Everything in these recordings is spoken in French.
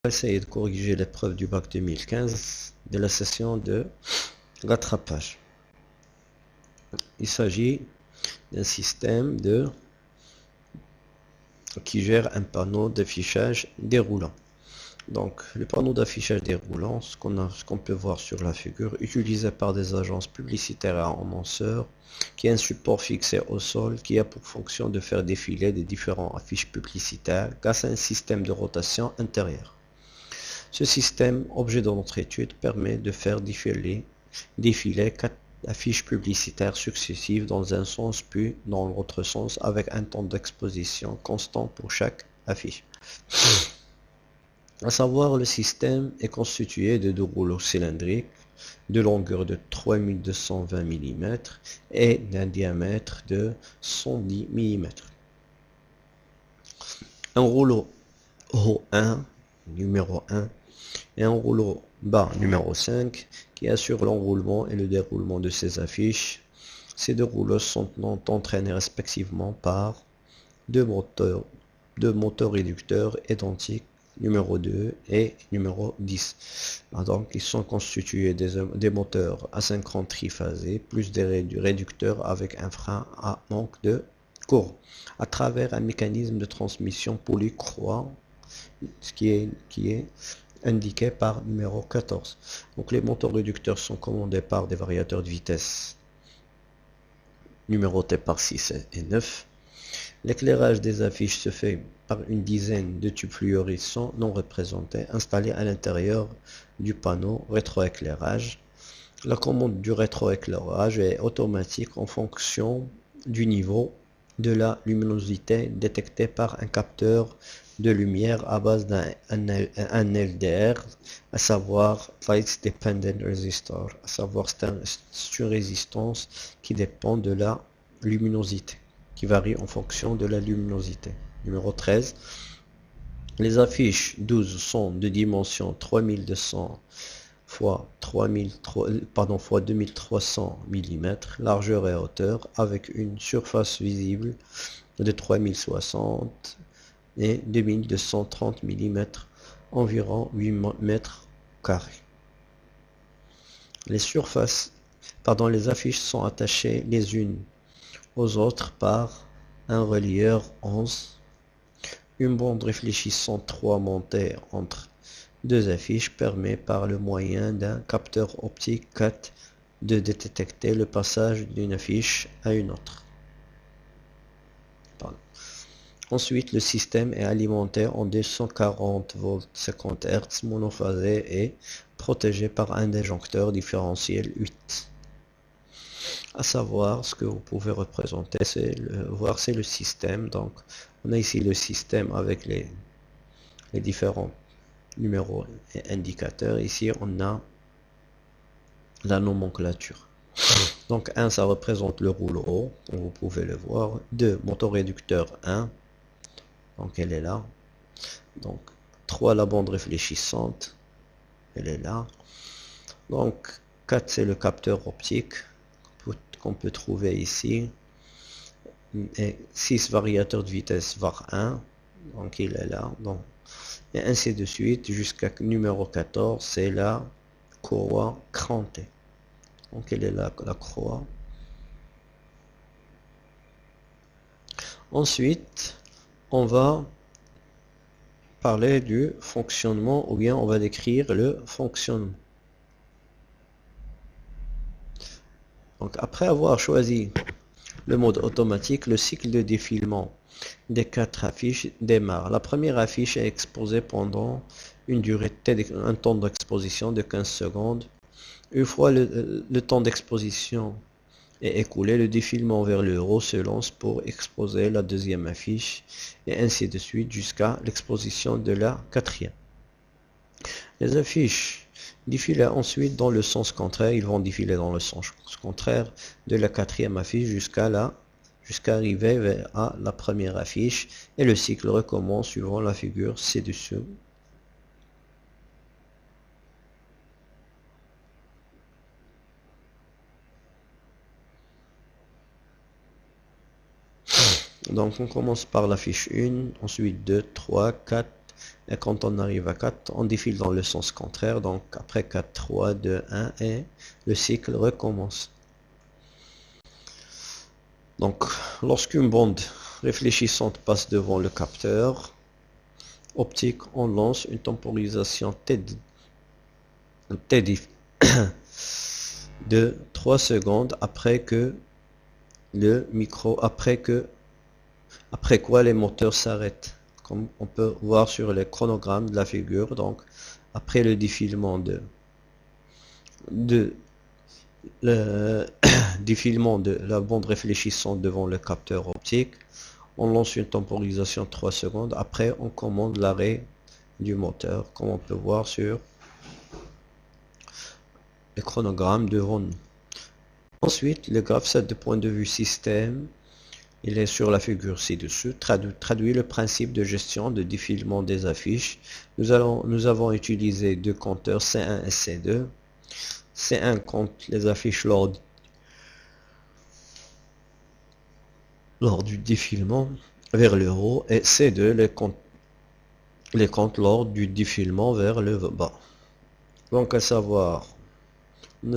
essayer de corriger l'épreuve du bac 2015 de la session de rattrapage. Il s'agit d'un système qui gère un panneau d'affichage déroulant. Donc, le panneau d'affichage déroulant, ce qu'on peut voir sur la figure, utilisé par des agences publicitaires et annonceurs, qui est un support fixé au sol qui a pour fonction de faire défiler des différentes affiches publicitaires grâce à un système de rotation intérieure. Ce système, objet de notre étude, permet de faire défiler 4 affiches publicitaires successives dans un sens puis dans l'autre sens avec un temps d'exposition constant pour chaque affiche. À savoir, le système est constitué de 2 rouleaux cylindriques de longueur de 3220 mm et d'un diamètre de 110 mm. Un rouleau haut 1, numéro 1, et un rouleau bas numéro 5 qui assure l'enroulement et le déroulement de ces affiches. Ces 2 rouleaux sont entraînés respectivement par 2 moteurs réducteurs identiques numéro 2 et numéro 10. Donc ils sont constitués des moteurs asynchrones triphasés plus des réducteurs avec un frein à manque de courant à travers un mécanisme de transmission polycroix qui est indiqué par numéro 14. Donc les moteurs réducteurs sont commandés par des variateurs de vitesse numérotés par 6 et 9. L'éclairage des affiches se fait par une dizaine de tubes fluorescents non représentés installés à l'intérieur du panneau rétroéclairage. La commande du rétroéclairage est automatique en fonction du niveau de la luminosité détectée par un capteur de lumière à base d'un LDR, à savoir Light Dependent Resistor, à savoir c'est une résistance qui dépend de la luminosité, qui varie en fonction de la luminosité. Numéro 13. Les affiches 12 sont de dimension 3200 x 2300 mm, largeur et hauteur, avec une surface visible de 3060 et 2230 mm, environ 8 mètres carrés. Les affiches sont attachées les unes aux autres par un relieur 11, une bande réfléchissante 3 montée entre 2 affiches permet par le moyen d'un capteur optique 4 de détecter le passage d'une affiche à une autre. Ensuite, le système est alimenté en 240 volts 50 Hz monophasé et protégé par un disjoncteur différentiel 8. À savoir, ce que vous pouvez représenter, c'est le système. Donc, on a ici le système avec les différents numéros et indicateurs. Ici, on a la nomenclature. Donc, 1, ça représente le rouleau haut, comme vous pouvez le voir. 2, moteur réducteur 1. Donc, elle est là. Donc, 3, la bande réfléchissante. Elle est là. Donc, 4, c'est le capteur optique qu'on peut trouver ici. Et 6, variateur de vitesse var 1. Donc, il est là. Donc, et ainsi de suite jusqu'à numéro 14, c'est la courroie crantée. Donc, elle est là, la courroie. Ensuite, on va parler du fonctionnement, ou bien on va décrire le fonctionnement. Donc, après avoir choisi le mode automatique, le cycle de défilement des 4 affiches démarre. La première affiche est exposée pendant un temps d'exposition de 15 secondes. Une fois le temps d'exposition est écoulé, le défilement vers le haut se lance pour exposer la deuxième affiche et ainsi de suite jusqu'à l'exposition de la quatrième. Les affiches défilent ensuite dans le sens contraire. Ils vont défiler dans le sens contraire de la quatrième affiche jusqu'à arriver à la première affiche et le cycle recommence suivant la figure ci-dessous. Donc on commence par l'affiche 1, ensuite 2, 3, 4, Et quand on arrive à 4, on défile dans le sens contraire. Donc après 4, 3, 2, 1 et le cycle recommence. Donc lorsqu'une bande réfléchissante passe devant le capteur optique, on lance une temporisation T de 3 secondes après quoi les moteurs s'arrêtent, comme on peut voir sur les chronogrammes de la figure. Donc après le défilement le défilement de la bande réfléchissante devant le capteur optique, on lance une temporisation de 3 secondes. Après on commande l'arrêt du moteur, comme on peut voir sur le chronogramme devant nous. Ensuite, le graphe 7 de point de vue système, il est sur la figure ci-dessous, traduit le principe de gestion de défilement des affiches. Nous avons utilisé deux compteurs C1 et C2. C1 compte les affiches lors du défilement vers le haut et C2 les compte lors du défilement vers le bas. Donc à savoir,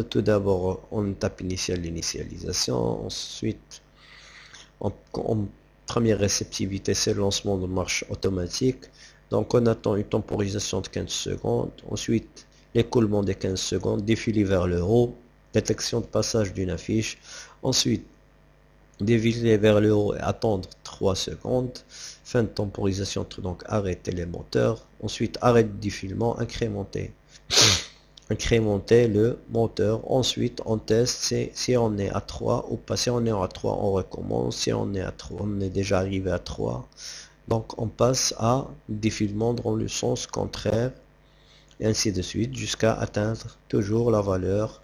tout d'abord en étape initiale l'initialisation, ensuite en première réceptivité c'est le lancement de marche automatique. Donc on attend une temporisation de 15 secondes, ensuite l'écoulement des 15 secondes, défilé vers le haut, détection de passage d'une affiche, ensuite défiler vers le haut et attendre 3 secondes, fin de temporisation, donc arrêter les moteurs, ensuite arrêt de défilement, incrémenter le moteur, ensuite on teste si on est à 3 ou pas. Si on est à 3 on recommence, si on est à 3 on est déjà arrivé à 3, donc on passe à défilement dans le sens contraire et ainsi de suite jusqu'à atteindre toujours la valeur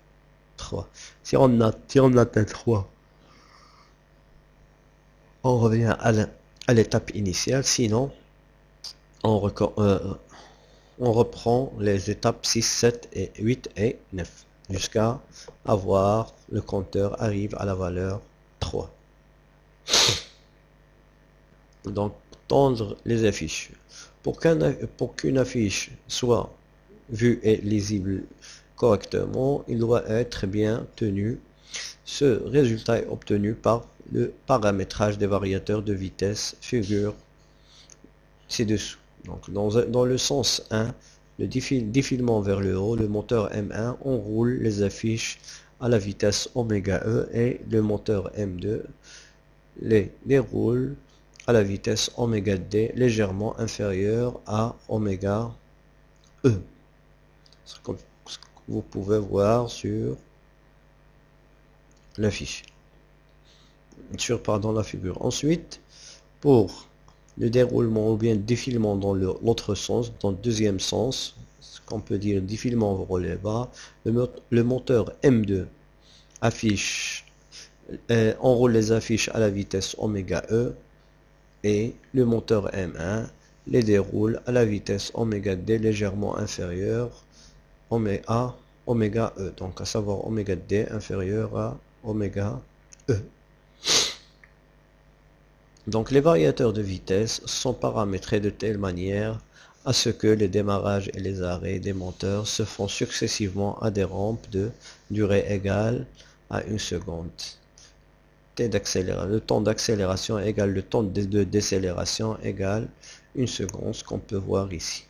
3. Si on atteint 3, on revient à l'étape initiale, sinon on reprend les étapes 6, 7, et 8 et 9 jusqu'à avoir le compteur arrive à la valeur 3. Donc tendre les affiches. Pour qu'une affiche soit vue et lisible correctement, il doit être bien tenu. Ce résultat est obtenu par le paramétrage des variateurs de vitesse, figure ci-dessous. Donc dans le sens 1, le défilement vers le haut, le moteur M1 enroule les affiches à la vitesse ω et le moteur M2 les déroule à la vitesse ω légèrement inférieure à ω ce que vous pouvez voir sur l'affiche, la figure. Ensuite, pour le déroulement ou bien défilement dans l'autre sens, dans le deuxième sens, ce qu'on peut dire défilement vers le bas, le moteur M2 enroule les affiches à la vitesse ω et le moteur M1 les déroule à la vitesse ω légèrement inférieure à ω, donc à savoir ω inférieur à ω. Donc les variateurs de vitesse sont paramétrés de telle manière à ce que les démarrages et les arrêts des moteurs se font successivement à des rampes de durée égale à 1 seconde. Le temps d'accélération égale le temps de décélération égale 1 seconde, ce qu'on peut voir ici.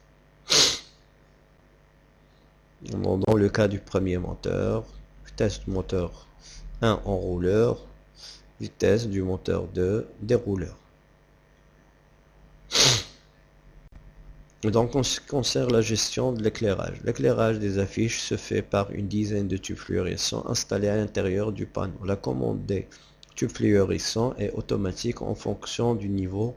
Dans le cas du premier moteur, vitesse du moteur 1 enrouleur, vitesse du moteur 2 dérouleur. Donc, en ce qui concerne la gestion de l'éclairage des affiches se fait par une dizaine de tubes fluorescents installés à l'intérieur du panneau. La commande des tubes fluorescents est automatique en fonction du niveau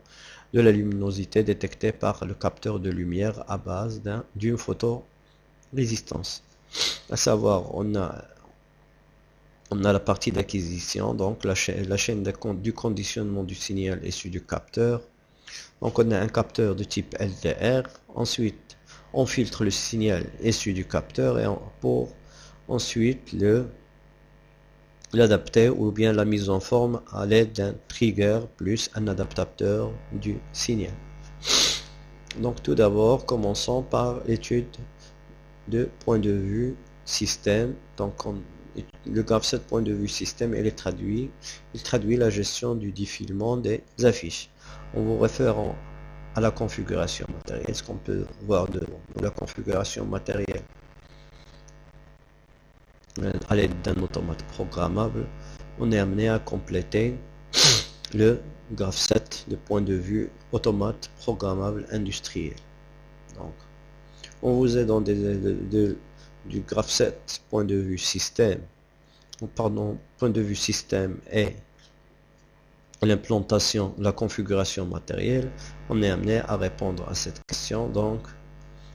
de la luminosité détectée par le capteur de lumière à base d'une photorésistance. À savoir, on a la partie d'acquisition, donc la chaîne du conditionnement du signal issu du capteur. Donc on a un capteur de type LDR, ensuite on filtre le signal issu du capteur et pour ensuite l'adapter ou bien la mise en forme à l'aide d'un trigger plus un adaptateur du signal. Donc tout d'abord, commençons par l'étude de point de vue système. Donc le graphe 7 point de vue système, il traduit la gestion du défilement des affiches. En vous référant à la configuration matérielle, ce qu'on peut voir de la configuration matérielle à l'aide d'un automate programmable, on est amené à compléter le graphe 7 de point de vue automate programmable industriel. Donc, on vous est dans du graphe 7 point de vue système, point de vue système et l'implantation, la configuration matérielle, on est amené à répondre à cette question. Donc,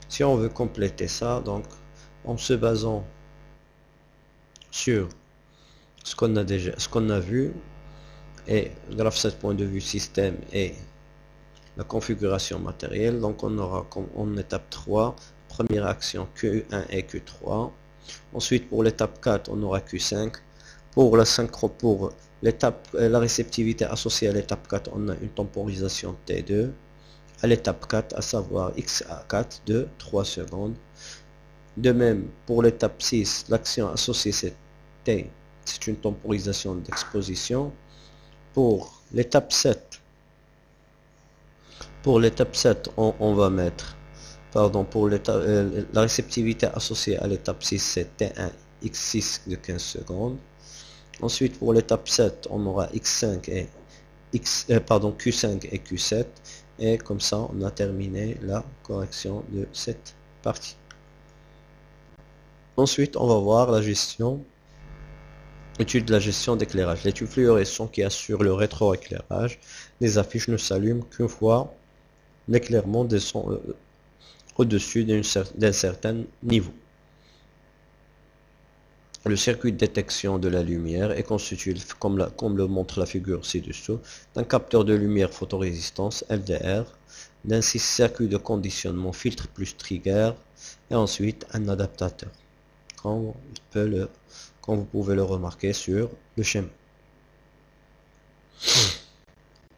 si on veut compléter ça, donc en se basant sur ce qu'on a vu, et le graphe 7 point de vue système et la configuration matérielle, donc on aura en étape 3, première action Q1 et Q3. Ensuite, pour l'étape 4, on aura Q5. Pour la réceptivité associée à l'étape 4, on a une temporisation T2. À l'étape 4, à savoir X4 de 3 secondes. De même, pour l'étape 6, l'action associée c'est T, c'est une temporisation d'exposition. Pour l'étape 7, on va mettre, pour la réceptivité associée à l'étape 6, c'est T1, X6 de 15 secondes. Ensuite, pour l'étape 7, on aura Q5 et Q7. Et comme ça, on a terminé la correction de cette partie. Ensuite, on va voir étude de la gestion d'éclairage. Les tubes fluorescents qui assurent le rétroéclairage des affiches ne s'allument qu'une fois l'éclairement descend au-dessus d'un certain niveau. Le circuit de détection de la lumière est constitué, comme le montre la figure ci-dessous, d'un capteur de lumière photorésistance LDR, d'un circuit de conditionnement filtre plus trigger, et ensuite un adaptateur, comme vous pouvez le remarquer sur le schéma.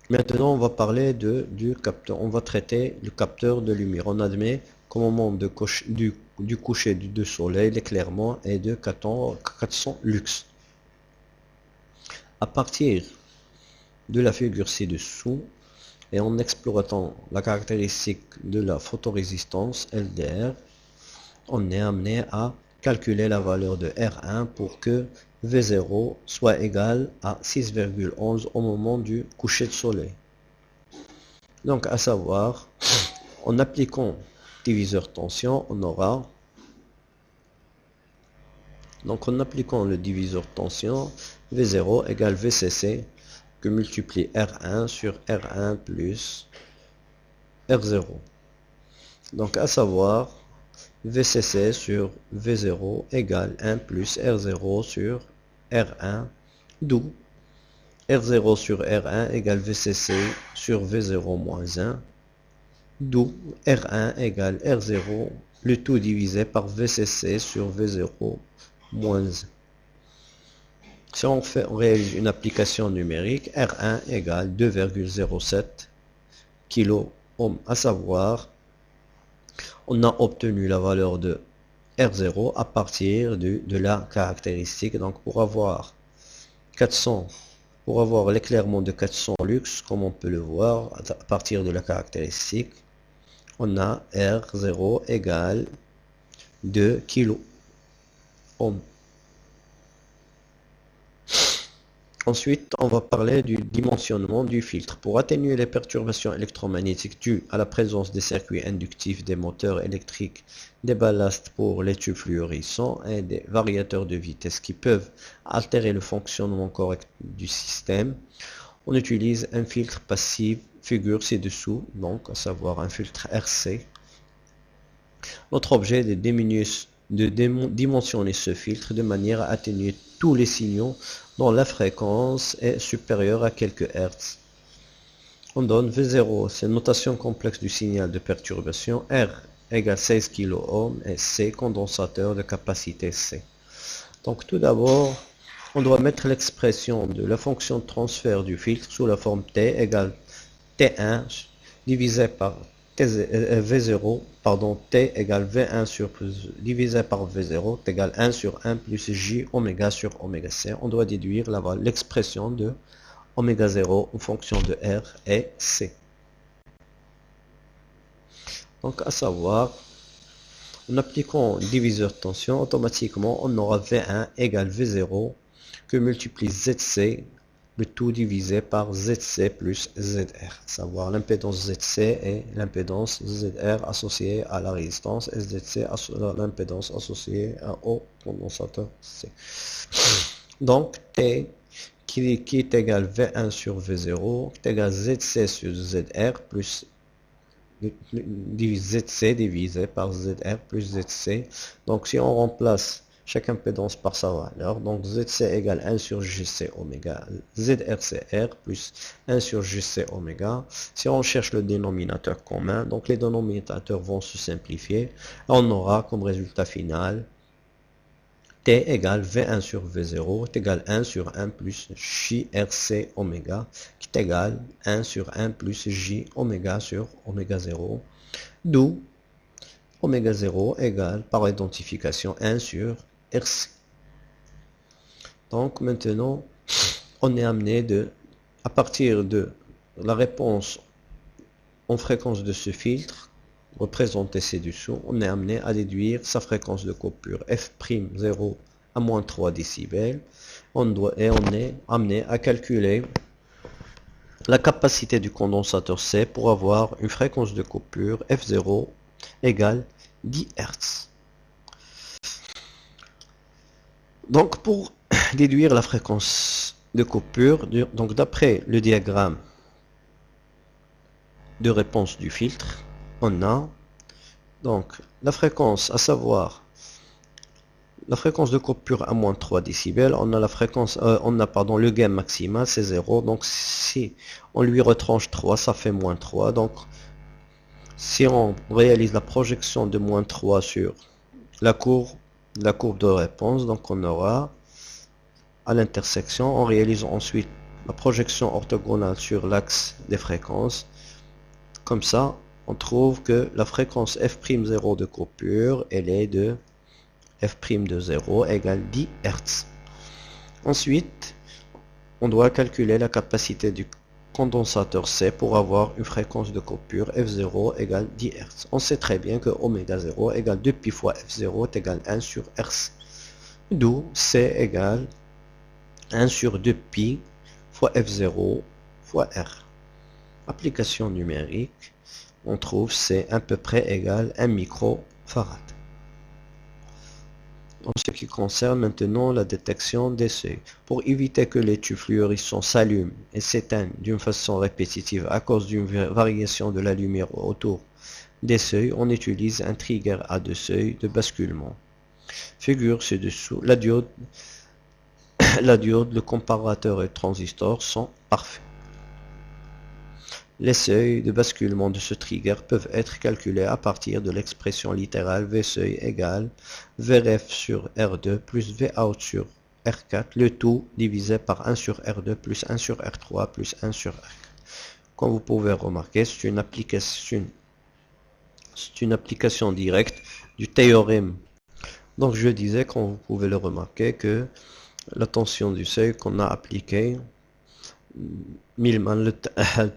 Maintenant, on va parler du capteur. On va traiter le capteur de lumière. On admet qu'au moment du coucher du soleil, l'éclairement est de 400 lux. À partir de la figure ci-dessous, et en exploitant la caractéristique de la photorésistance LDR, on est amené à calculer la valeur de R1 pour que V0 soit égal à 6,11 au moment du coucher de soleil. Donc, à savoir, en appliquant diviseur tension, on aura, donc en appliquant le diviseur tension, V0 égale VCC que multiplie R1 sur R1 plus R0. Donc, à savoir, VCC sur V0 égale 1 plus R0 sur R1, d'où R0 sur R1 égale VCC sur V0 moins 1, d'où R1 égale R0, le tout divisé par VCC sur V0 moins 1. Si on réalise une application numérique, R1 égale 2,07 kilo ohm, à savoir, on a obtenu la valeur de R0 à partir de la caractéristique. Donc pour avoir l'éclairement de 400 lux, comme on peut le voir à partir de la caractéristique, on a R0 égale 2 kilo ohm. Ensuite, on va parler du dimensionnement du filtre. Pour atténuer les perturbations électromagnétiques dues à la présence des circuits inductifs, des moteurs électriques, des ballasts pour les tubes fluorescents et des variateurs de vitesse qui peuvent altérer le fonctionnement correct du système, on utilise un filtre passif, figure ci-dessous, donc à savoir un filtre RC. Notre objet est de dimensionner ce filtre de manière à atténuer tous les signaux dont la fréquence est supérieure à quelques Hertz. On donne V0, c'est une notation complexe du signal de perturbation, R égale 16 kΩ et C, condensateur de capacité C. Donc tout d'abord, on doit mettre l'expression de la fonction de transfert du filtre sous la forme T égale T1 divisé par V0, pardon, T égale V1 sur plus divisé par V0 est égal 1 sur 1 plus J oméga sur oméga C. On doit déduire l'expression de oméga 0 en fonction de R et C. Donc, à savoir, en appliquant le diviseur de tension, automatiquement, on aura V1 égale V0 que multiplie ZC, le tout divisé par ZC plus ZR. À savoir, l'impédance ZC et l'impédance ZR associée à la résistance SZC, l'impédance associée au condensateur C. Donc, T qui est égal V1 sur V0 est égal ZC sur ZR plus ZC divisé par ZR plus ZC. Donc si on remplace chaque impédance par sa valeur, donc ZC égale 1 sur GC oméga, ZRCR plus 1 sur GC oméga. Si on cherche le dénominateur commun, donc les dénominateurs vont se simplifier. On aura comme résultat final T égale V1 sur V0 est égal 1 sur 1 plus JRC oméga qui est égal 1 sur 1 plus J oméga sur oméga 0, d'où oméga 0 égale par identification 1 sur RC. Donc maintenant, on est amené à partir de la réponse en fréquence de ce filtre, représenté ci-dessous, on est amené à déduire sa fréquence de coupure F'0 à moins 3 décibels. On est amené à calculer la capacité du condensateur C pour avoir une fréquence de coupure F0 égale 10 Hz. Donc pour déduire la fréquence de coupure, donc d'après le diagramme de réponse du filtre, on a donc la fréquence, à savoir la fréquence de coupure à moins 3 décibels, on a la fréquence, le gain maximal, c'est 0, donc si on lui retranche 3, ça fait moins 3, donc si on réalise la projection de moins 3 sur la courbe de réponse, donc on aura à l'intersection, on réalise ensuite la projection orthogonale sur l'axe des fréquences, comme ça, on trouve que la fréquence F'0 de coupure, elle est de F' de 0 égale 10 Hz. Ensuite, on doit calculer la capacité du condensateur C pour avoir une fréquence de coupure F0 égale 10 Hz. On sait très bien que oméga 0 égale 2 pi fois F0 est égal 1 sur RC. D'où C égale 1 sur 2 pi fois F0 fois R. Application numérique, on trouve C à peu près égal 1 microfarad. En ce qui concerne maintenant la détection des seuils, pour éviter que les tubes fluorescents s'allument et s'éteignent d'une façon répétitive à cause d'une variation de la lumière autour des seuils, on utilise un trigger à deux seuils de basculement. Figure ci-dessous, la diode, le comparateur et le transistor sont parfaits. Les seuils de basculement de ce trigger peuvent être calculés à partir de l'expression littérale V seuil égale Vref sur R2 plus Vout sur R4, le tout divisé par 1 sur R2 plus 1 sur R3 plus 1 sur R4. Comme vous pouvez remarquer, c'est une application directe du théorème. Donc je disais, comme vous pouvez le remarquer, que la tension du seuil qu'on a appliqué Millman, le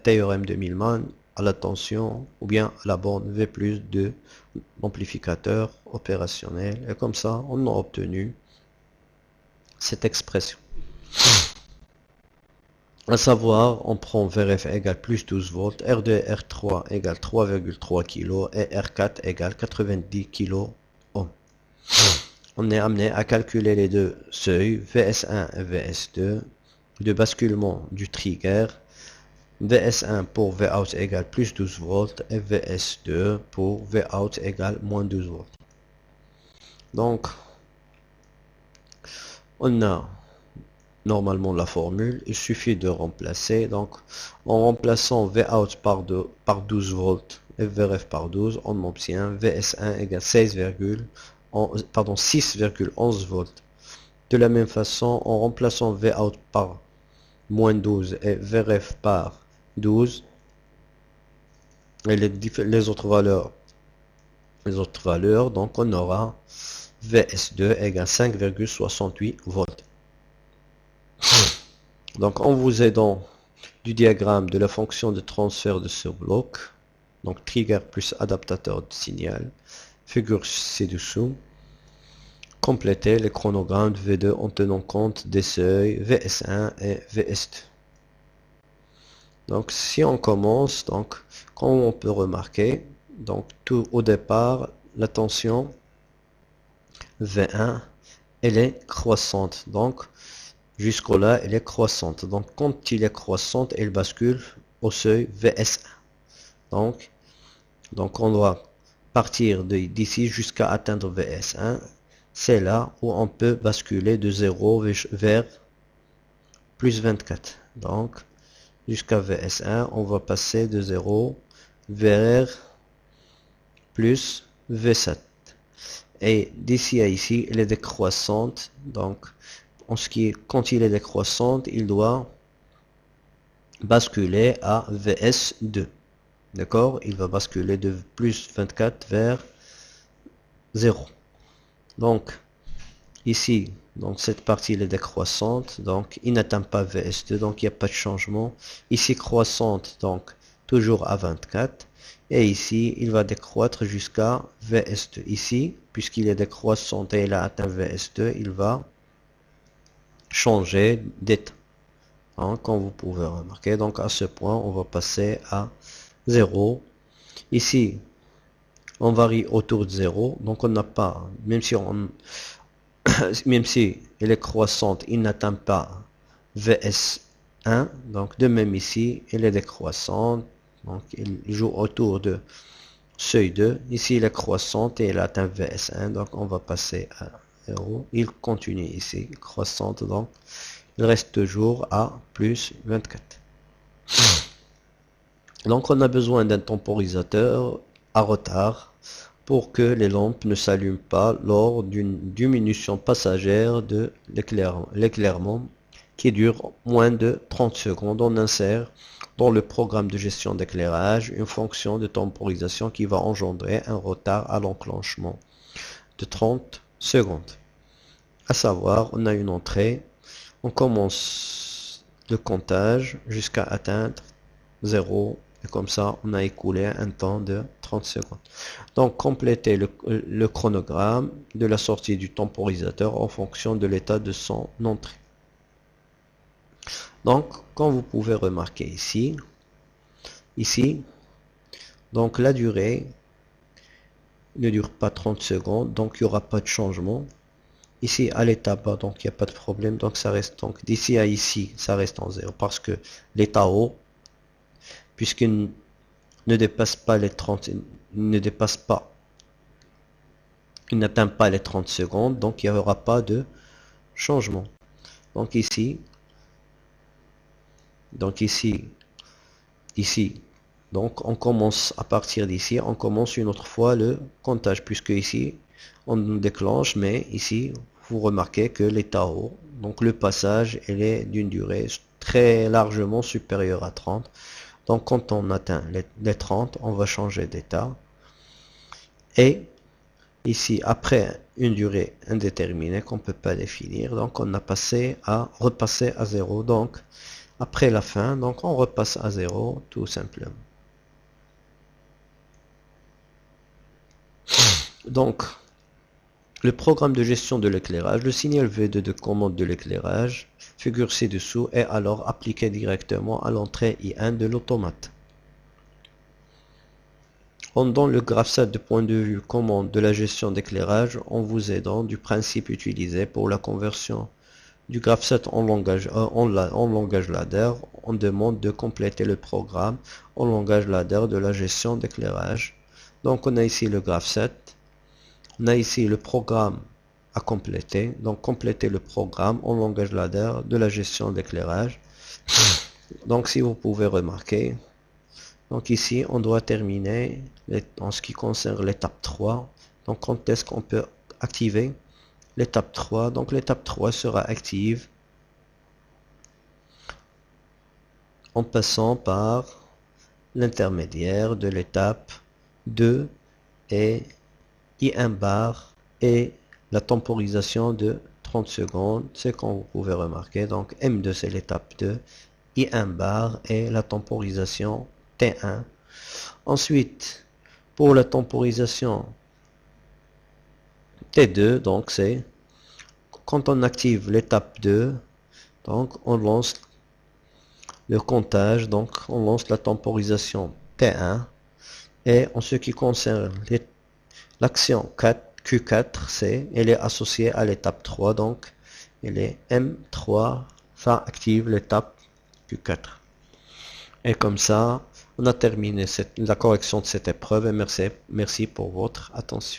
théorème de Millman à la tension ou bien à la borne V plus de l'amplificateur opérationnel, et comme ça on a obtenu cette expression. À savoir, on prend Vref égale plus 12 volts, R2 et R3 égale 3,3 kg et R4 égale 90 kg ohm. On est amené à calculer les deux seuils VS1 et VS2 de basculement du trigger, VS1 pour Vout égale plus 12 volts et VS2 pour Vout égale moins 12 volts. Donc, on a normalement la formule, il suffit de remplacer. Donc, en remplaçant Vout par 12 volts et Vref par 12, on obtient VS1 égale 6,11 volts. De la même façon, en remplaçant Vout par moins 12 et Vref par 12, et les autres valeurs, donc on aura VS2 égale 5,68 volts. Donc en vous aidant du diagramme de la fonction de transfert de ce bloc, donc trigger plus adaptateur de signal, figure ci-dessous, complétez les chronogrammes de V2 en tenant compte des seuils VS1 et VS2. Donc si on commence, donc comme on peut remarquer, donc tout au départ, la tension V1 elle est croissante, donc jusqu'au là elle est croissante. Donc quand il est croissante, elle bascule au seuil VS1. Donc on doit partir d'ici jusqu'à atteindre VS1. C'est là où on peut basculer de 0 vers plus 24. Donc jusqu'à VS1, on va passer de 0 vers plus V7. Et d'ici à ici, elle est décroissante. Donc, quand il est décroissante, il doit basculer à VS2. D'accord? Il va basculer de plus 24 vers 0. Donc, ici, donc cette partie elle est décroissante. Donc, il n'atteint pas VS2. Donc, il n'y a pas de changement. Ici, croissante. Donc, toujours à 24. Et ici, il va décroître jusqu'à VS2. Ici, puisqu'il est décroissant et il a atteint VS2, il va changer d'état. Hein, comme vous pouvez remarquer. Donc, à ce point, on va passer à 0. Ici, on varie autour de 0. Donc, on n'a pas, même si elle est croissante, il n'atteint pas VS1. Donc, de même ici, elle est décroissante. Donc, il joue autour de seuil 2. Ici, il est croissante et elle atteint VS1. Donc, on va passer à 0. Il continue ici, croissante. Donc, il reste toujours à plus 24. Donc, on a besoin d'un temporisateur à retard pour que les lampes ne s'allument pas lors d'une diminution passagère de l'éclairement qui dure moins de 30 secondes. On insère dans le programme de gestion d'éclairage une fonction de temporisation qui va engendrer un retard à l'enclenchement de 30 secondes. À savoir, on a une entrée, on commence le comptage jusqu'à atteindre 0, et comme ça, on a écoulé un temps de 30 secondes. Donc, complétez le chronogramme de la sortie du temporisateur en fonction de l'état de son entrée. Donc, comme vous pouvez remarquer ici, donc la durée ne dure pas 30 secondes, donc il n'y aura pas de changement. Ici, à l'état bas, donc il n'y a pas de problème, donc ça reste, donc d'ici à ici, ça reste en 0, parce que l'état haut, puisqu'il ne dépasse pas les 30, il n'atteint pas les 30 secondes, donc il n'y aura pas de changement. Donc ici, donc on commence à partir d'ici, on commence une autre fois le comptage, puisque ici, on déclenche, mais ici, vous remarquez que l'état haut, donc le passage, elle est d'une durée très largement supérieure à 30. Donc quand on atteint les 30, on va changer d'état. Et ici, après une durée indéterminée qu'on ne peut pas définir, donc on a repassé à 0. Donc après la fin, donc on repasse à 0 tout simplement. Donc le programme de gestion de l'éclairage, le signal V2 de commande de l'éclairage, figure ci-dessous, est alors appliqué directement à l'entrée I1 de l'automate. On donne le graphset de point de vue commande de la gestion d'éclairage en vous aidant du principe utilisé pour la conversion du graphset en langage ladder. On demande de compléter le programme en langage ladder de la gestion d'éclairage. Donc on a ici le graphset, on a ici le programme à compléter. Donc compléter le programme en langage ladder de la gestion d'éclairage. Donc si vous pouvez remarquer, donc ici, on doit terminer en ce qui concerne l'étape 3. Donc, quand est-ce qu'on peut activer l'étape 3? Donc, l'étape 3 sera active en passant par l'intermédiaire de l'étape 2 et I1 bar et la temporisation de 30 secondes, c'est comme vous pouvez remarquer. Donc M2 c'est l'étape 2, I1 bar et la temporisation T1. Ensuite, pour la temporisation T2, donc c'est quand on active l'étape 2, donc on lance le comptage, donc on lance la temporisation T1. Et en ce qui concerne l'action Q4, elle est associée à l'étape 3, donc elle est M3, ça active l'étape Q4. Et comme ça, on a terminé la correction de cette épreuve et merci pour votre attention.